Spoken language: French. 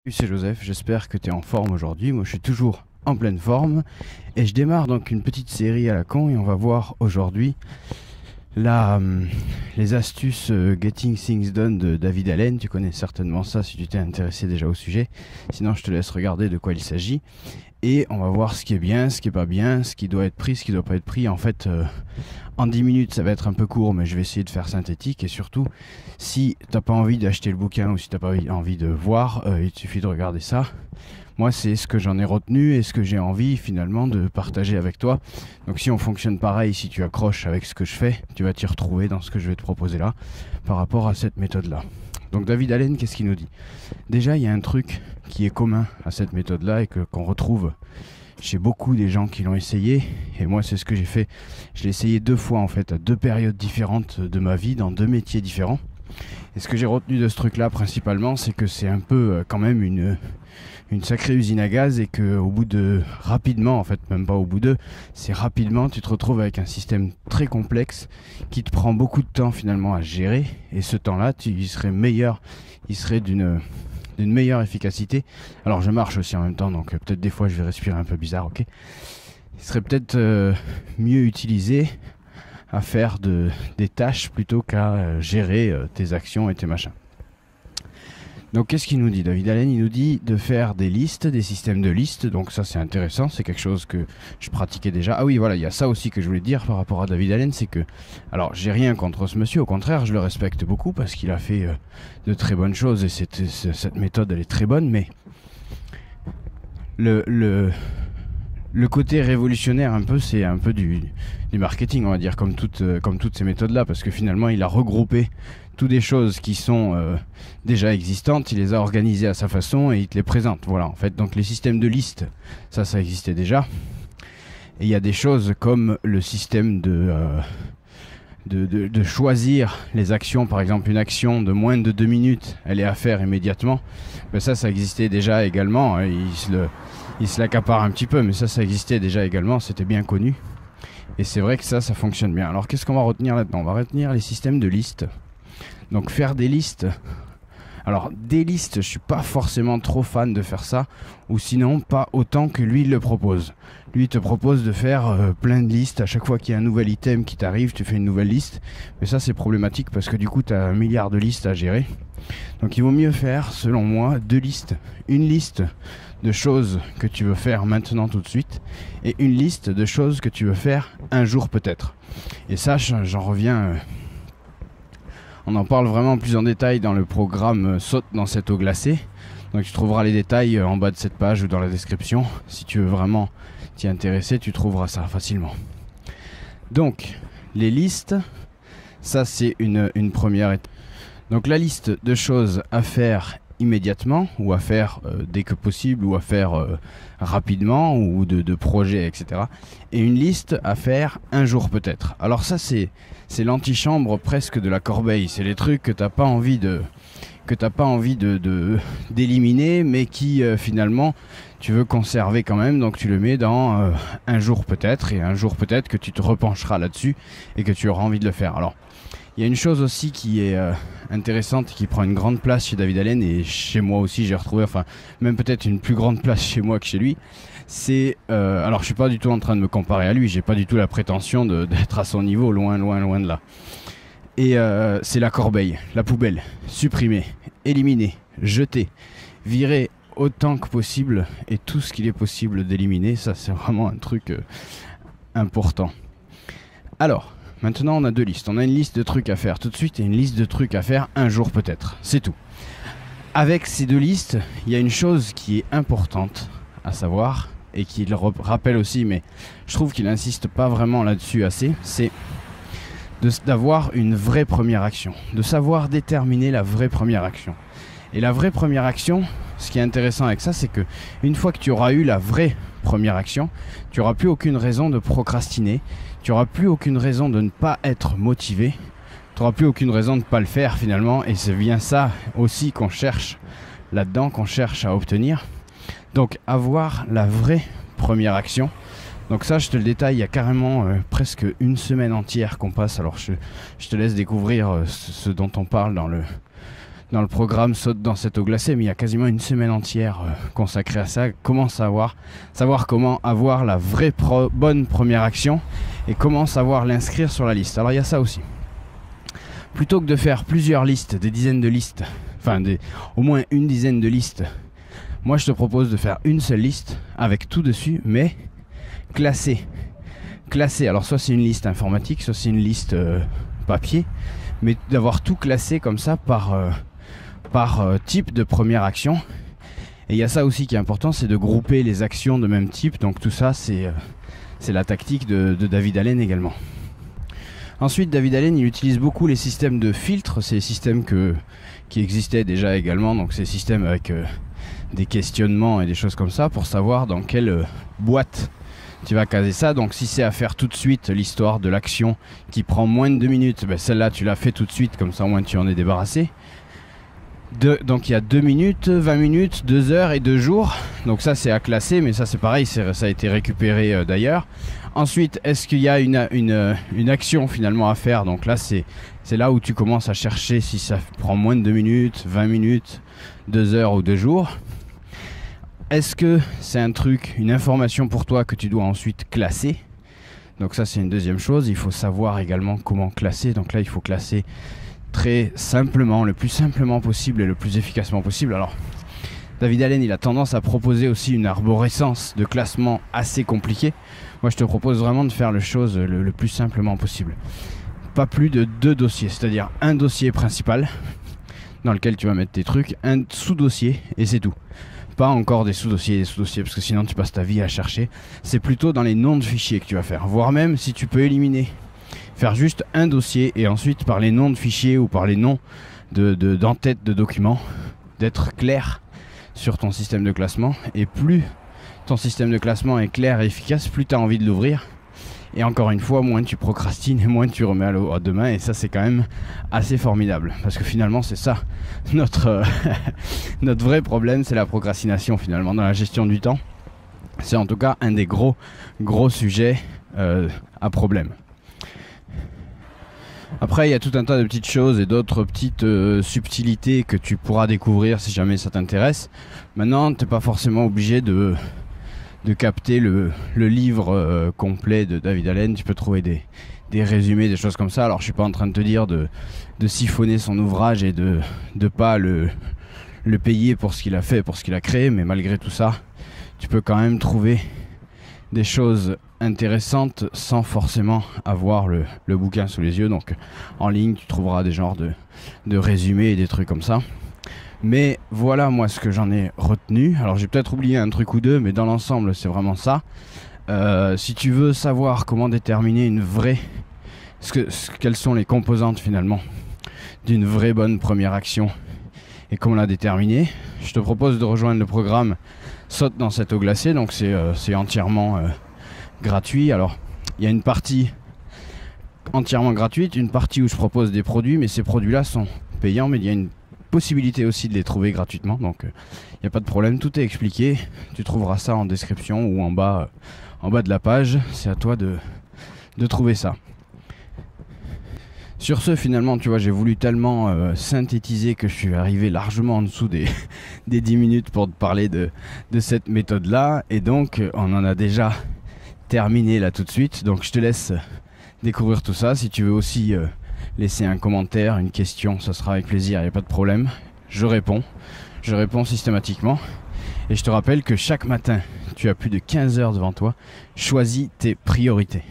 Salut, c'est Joseph, j'espère que tu es en forme aujourd'hui. Moi je suis toujours en pleine forme et je démarre donc une petite série à la con et on va voir aujourd'hui les astuces Getting Things Done de David Allen. Tu connais certainement ça si tu t'es intéressé déjà au sujet, sinon je te laisse regarder de quoi il s'agit et on va voir ce qui est bien, ce qui est pas bien, ce qui doit être pris, ce qui doit pas être pris. En fait en 10 minutes ça va être un peu court, mais je vais essayer de faire synthétique. Et surtout, si t'as pas envie d'acheter le bouquin ou si t'as pas envie de voir, il te suffit de regarder ça. Moi c'est ce que j'en ai retenu et ce que j'ai envie finalement de partager avec toi. Donc si on fonctionne pareil, si tu accroches avec ce que je fais, tu vas t'y retrouver dans ce que je vais te proposer là par rapport à cette méthode là. Donc David Allen, qu'est-ce qu'il nous dit? Déjà il y a un truc qui est commun à cette méthode là et qu'on retrouve chez beaucoup des gens qui l'ont essayé, et moi c'est ce que j'ai fait. Je l'ai essayé 2 fois en fait, à 2 périodes différentes de ma vie, dans 2 métiers différents. Et ce que j'ai retenu de ce truc là principalement, c'est que c'est un peu quand même une sacrée usine à gaz, et que au bout de rapidement, en fait même pas au bout de, c'est rapidement, tu te retrouves avec un système très complexe qui te prend beaucoup de temps finalement à gérer, et ce temps là il serait meilleur, il serait d'une meilleure efficacité. Alors je marche aussi en même temps, donc peut-être des fois je vais respirer un peu bizarre, ok. Il serait peut-être mieux utilisé à faire des tâches plutôt qu'à gérer tes actions et tes machins. Donc qu'est-ce qu'il nous dit David Allen? Il nous dit de faire des listes, des systèmes de listes. Donc ça c'est intéressant, c'est quelque chose que je pratiquais déjà. Ah oui, voilà, il y a ça aussi que je voulais dire par rapport à David Allen, c'est que, alors j'ai rien contre ce monsieur, au contraire je le respecte beaucoup parce qu'il a fait de très bonnes choses, et cette méthode elle est très bonne, mais le côté révolutionnaire un peu, c'est un peu du marketing, on va dire, comme toutes ces méthodes là, parce que finalement il a regroupé toutes des choses qui sont déjà existantes, il les a organisées à sa façon et il te les présente. Voilà, en fait, donc les systèmes de listes, ça existait déjà. Et il y a des choses comme le système de choisir les actions. Par exemple, une action de moins de 2 minutes, elle est à faire immédiatement. Ben ça existait déjà également. Il se l'accapare un petit peu, mais ça existait déjà également, c'était bien connu. Et c'est vrai que ça fonctionne bien. Alors qu'est-ce qu'on va retenir là-dedans? On va retenir les systèmes de listes. Donc faire des listes. Alors des listes, je suis pas forcément trop fan de faire ça, ou sinon pas autant que lui il le propose. Lui il te propose de faire plein de listes. À chaque fois qu'il y a un nouvel item qui t'arrive, tu fais une nouvelle liste. Mais ça c'est problématique parce que du coup tu as 1 milliard de listes à gérer. Donc il vaut mieux faire, selon moi, 2 listes. Une liste de choses que tu veux faire maintenant tout de suite, et une liste de choses que tu veux faire un jour peut-être. Et ça j'en reviens... on en parle vraiment plus en détail dans le programme Saute dans cette eau glacée. Donc tu trouveras les détails en bas de cette page ou dans la description. Si tu veux vraiment t'y intéresser, tu trouveras ça facilement. Donc les listes, ça c'est une première étape. Donc la liste de choses à faire immédiatement, ou à faire dès que possible, ou à faire rapidement, ou de projets, etc. Et une liste à faire un jour peut-être. Alors ça c'est l'antichambre presque de la corbeille. C'est les trucs que t'as pas envie d'éliminer, mais qui finalement tu veux conserver quand même. Donc tu le mets dans un jour peut-être, et un jour peut-être que tu te repencheras là-dessus et que tu auras envie de le faire. Alors il y a une chose aussi qui est intéressante, qui prend une grande place chez David Allen, et chez moi aussi j'ai retrouvé, enfin même peut-être une plus grande place chez moi que chez lui. C'est alors je suis pas du tout en train de me comparer à lui, j'ai pas du tout la prétention d'être à son niveau, loin de là. Et c'est la corbeille, la poubelle, supprimer, éliminer, jeter, virer autant que possible, et tout ce qu'il est possible d'éliminer. Ça c'est vraiment un truc important. Alors maintenant on a 2 listes. On a une liste de trucs à faire tout de suite et une liste de trucs à faire un jour peut-être. C'est tout. Avec ces 2 listes, il y a une chose qui est importante à savoir, et qui le rappelle aussi, mais je trouve qu'il n'insiste pas vraiment là-dessus assez, c'est d'avoir une vraie première action. De savoir déterminer la vraie première action. Et la vraie première action, ce qui est intéressant avec ça, c'est que une fois que tu auras eu la vraie première action, tu n'auras plus aucune raison de procrastiner, tu n'auras plus aucune raison de ne pas être motivé, tu n'auras plus aucune raison de ne pas le faire finalement, et c'est bien ça aussi qu'on cherche là-dedans, qu'on cherche à obtenir. Donc avoir la vraie première action. Donc ça je te le détaille, il y a carrément presque 1 semaine entière qu'on passe. Alors je te laisse découvrir ce dont on parle dans dans le programme Saute dans cette eau glacée, mais il y a quasiment une semaine entière consacrée à ça. Comment savoir comment avoir la vraie bonne première action et comment savoir l'inscrire sur la liste. Alors il y a ça aussi. Plutôt que de faire plusieurs listes, des dizaines de listes, enfin au moins une dizaine de listes, moi je te propose de faire une seule liste avec tout dessus, mais classée. Alors soit c'est une liste informatique, soit c'est une liste papier, mais d'avoir tout classé comme ça par type de première action. Et il y a ça aussi qui est important, c'est de grouper les actions de même type. Donc tout ça c'est la tactique de David Allen également. Ensuite, David Allen il utilise beaucoup les systèmes de filtres, c'est des systèmes qui existaient déjà également, donc ces systèmes avec des questionnements et des choses comme ça pour savoir dans quelle boîte tu vas caser ça. Donc si c'est à faire tout de suite l'histoire de l'action qui prend moins de 2 minutes, ben celle-là tu la fais tout de suite, comme ça au moins tu en es débarrassé. Donc il y a 2 minutes, 20 minutes, 2 heures et 2 jours. Donc ça c'est à classer, mais ça c'est pareil, ça a été récupéré d'ailleurs. Ensuite, est-ce qu'il y a une action finalement à faire? Donc là c'est là où tu commences à chercher si ça prend moins de 2 minutes, 20 minutes, 2 heures ou 2 jours. Est-ce que c'est un truc, une information pour toi que tu dois ensuite classer? Donc ça c'est une deuxième chose, il faut savoir également comment classer. Donc là il faut classer très simplement, le plus simplement possible et le plus efficacement possible. Alors David Allen il a tendance à proposer aussi une arborescence de classement assez compliquée. Moi je te propose vraiment de faire les choses le plus simplement possible. Pas plus de 2 dossiers, c'est-à-dire un dossier principal dans lequel tu vas mettre tes trucs, un sous-dossier et c'est tout. Pas encore des sous-dossiers, parce que sinon tu passes ta vie à chercher. C'est plutôt dans les noms de fichiers que tu vas faire. Voire même si tu peux éliminer, faire juste un dossier et ensuite par les noms de fichiers ou par les noms d'entête de documents, d'être clair sur ton système de classement. Et plus ton système de classement est clair et efficace, plus tu as envie de l'ouvrir. Et encore une fois, moins tu procrastines et moins tu remets à demain. Et ça, c'est quand même assez formidable. Parce que finalement, c'est ça. Notre vrai problème, c'est la procrastination finalement dans la gestion du temps. C'est en tout cas un des gros sujets à problème. Après, il y a tout un tas de petites choses et d'autres petites subtilités que tu pourras découvrir si jamais ça t'intéresse. Maintenant, tu n'es pas forcément obligé de capter le livre complet de David Allen. Tu peux trouver des résumés, des choses comme ça. Alors je suis pas en train de te dire de siphonner son ouvrage et de pas le payer pour ce qu'il a fait, pour ce qu'il a créé, mais malgré tout ça, tu peux quand même trouver des choses intéressantes sans forcément avoir le bouquin sous les yeux. Donc en ligne, tu trouveras des genres de résumés et des trucs comme ça. Mais voilà moi ce que j'en ai retenu. Alors j'ai peut-être oublié un truc ou deux, mais dans l'ensemble c'est vraiment ça. Si tu veux savoir comment déterminer une vraie... quelles sont les composantes finalement d'une vraie bonne première action et comment la déterminer, je te propose de rejoindre le programme Saute dans cette eau glacée. Donc c'est entièrement gratuit. Alors il y a une partie entièrement gratuite, une partie où je propose des produits, mais ces produits là sont payants, mais il y a une possibilité aussi de les trouver gratuitement, donc il n'y a pas de problème, tout est expliqué. Tu trouveras ça en description ou en bas de la page. C'est à toi de trouver ça. Sur ce, finalement, tu vois, j'ai voulu tellement synthétiser que je suis arrivé largement en dessous des 10 minutes pour te parler de cette méthode là, et donc on en a déjà terminé là tout de suite. Donc je te laisse découvrir tout ça. Si tu veux aussi laisser un commentaire, une question, ça sera avec plaisir, il n'y a pas de problème. Je réponds systématiquement. Et je te rappelle que chaque matin, tu as plus de 15 heures devant toi. Choisis tes priorités.